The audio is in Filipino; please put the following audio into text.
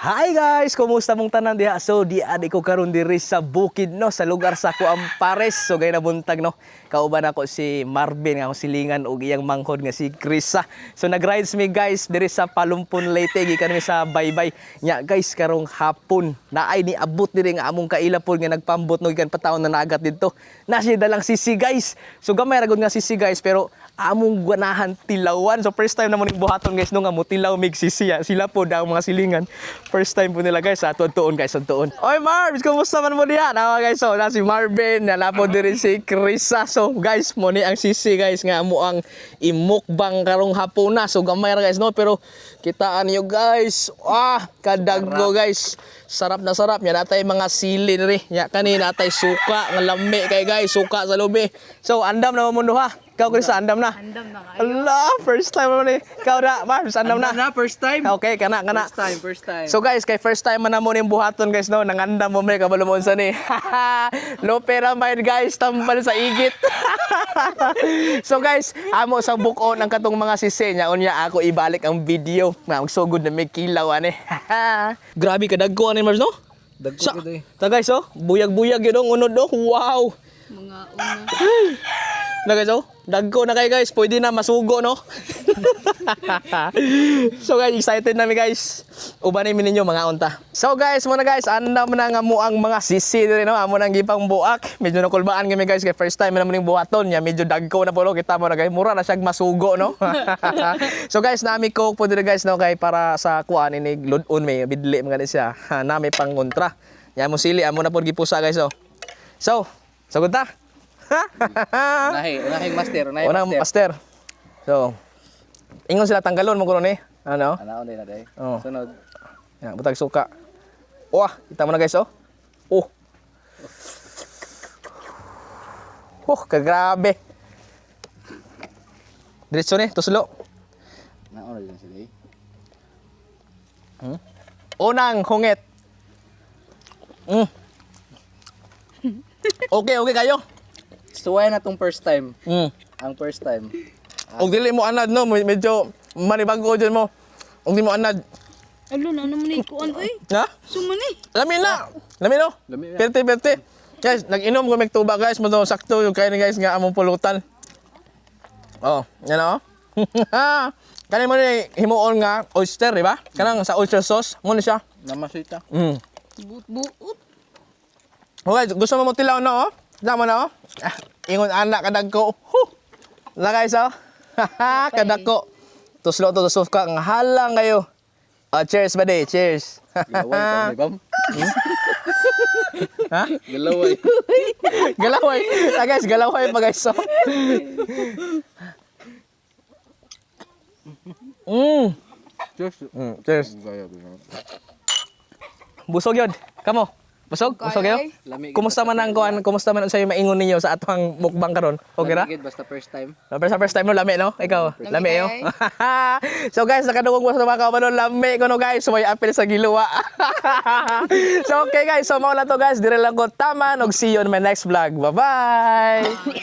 Hi guys, kumusta mong tanan diha? So di adi ko karon diri sa bukid no, sa lugar sa ko Ampares. So gay nabuntag no. Kauban ako si Marvin nga akong silingan ug iyang manghod nga si Krisa. So nag-rides me guys diri sa Palumpon Leyte gikan mi sa Baybay. Nya guys karong hapon naay ni abot diri nga among kailapon nga nagpambot no gikan patawon na naagat didto. Nasi dalang sisi guys. So gamay ra gud nga sisi guys pero among ganahan tilawan. So first time na mo ning buhaton guys no nga mo tilaw mig sisi. Sila po daw mga silingan. First time po nila guys, tuon guys, tuon. Oy Marv, kumusta man mo diha? Nawa guys, so na si Marvin, nalapo diri si Krisa. So guys, mo ni ang sisi guys nga amo ang imukbang karong hapuna. So gamay ra guys no, pero kitaan niyo guys. Kadaggo guys. Sarap na sarap. Nya natay mga sili ri. Nya kani natay suka nga lami kay guys, suka sa lubi. So andam na mo ha. Ikaw Krisa, andam na. Andam na kayo. Allah, first time mo ni. Ikaw na, Marv, andam na. First time. Okay, kana. First time. So guys, kay first time man na mo ning buhaton guys no, nangandam mo may kabalumon sa ni. Lope ra main guys, tambal sa igit. So guys, amo sa bukon ang katong mga sisi nya unya ako ibalik ang video. Magsugod na may kilaw ani. Grabe ka dagko ani Mars no? Dagko gid. Ta guys oh, buyag-buyag yun unod no. Wow. Mga una. Na guys oh, dagko na kay guys, pwede na masugo no. So guys, excited na mi guys. Ubanin mi ninyo mga unta. So guys, muna guys, andam na nga mo ang mga sisi diri no, amo nang gipang buak. Medyo nakulbaan kami guys kay first time na mo ning buhaton nya, medyo dagko na po no, kita mo na guys, mura na siya masugo no. So guys, nami coke po diri guys no kay para sa kuan ini ludon may bidli mga siya. Nami pang kontra. Nya mo sili amo na po gipusa guys oh. So, sagot ta. Unahing master, Unang master. So, ingon sila tanggalon mo kuno ni. Ano? Anaon din na day. Oh. Sunod. Ya, butag suka. Wah, kita mo na guys oh. Oh. Kagrabe. Diretso ni, tuslo. Naon din sila. Unang hungit. Okay kayo. Suway na tong first time. Ang first time. Og dili mo anad no, medyo manibago dyan mo. Og di mo anad. Alo na naman ni kuan oy. Ha? Sumani. Lami no. Lami na. Perte. Guys, nag-inom ko magtuba guys, mo sakto yung kain guys nga among pulutan. Oh, yan oh. Kani mo ni himuon nga oyster, di ba? Kanang sa oyster sauce, mo ni siya. Namasita. Buot. Okay, gusto mo tilaw na oh? Damo na oh. Ingon anak kadagko. La guys oh. Kadagko. Tuslo to suka nga halang kayo. Cheers buddy, cheers. Galaway bam. Ha? Galaway. Galaway. Guys, galaway pa guys oh. Cheers. Cheers. Busog yun. Kamo. Busog? Busog kayo? Lami. Kumusta man ang kuan? Kumusta man sa maingon ninyo sa atong mukbang karon? Okay ra? Basta first time. First time no lami no? Ikaw, lami yo. So guys, nakadungog mo sa mga kabanon lami ko no guys. So may apil sa giluwa. So okay guys, so mao na to guys. Dire lang ko tama og see you on my next vlog. Bye-bye.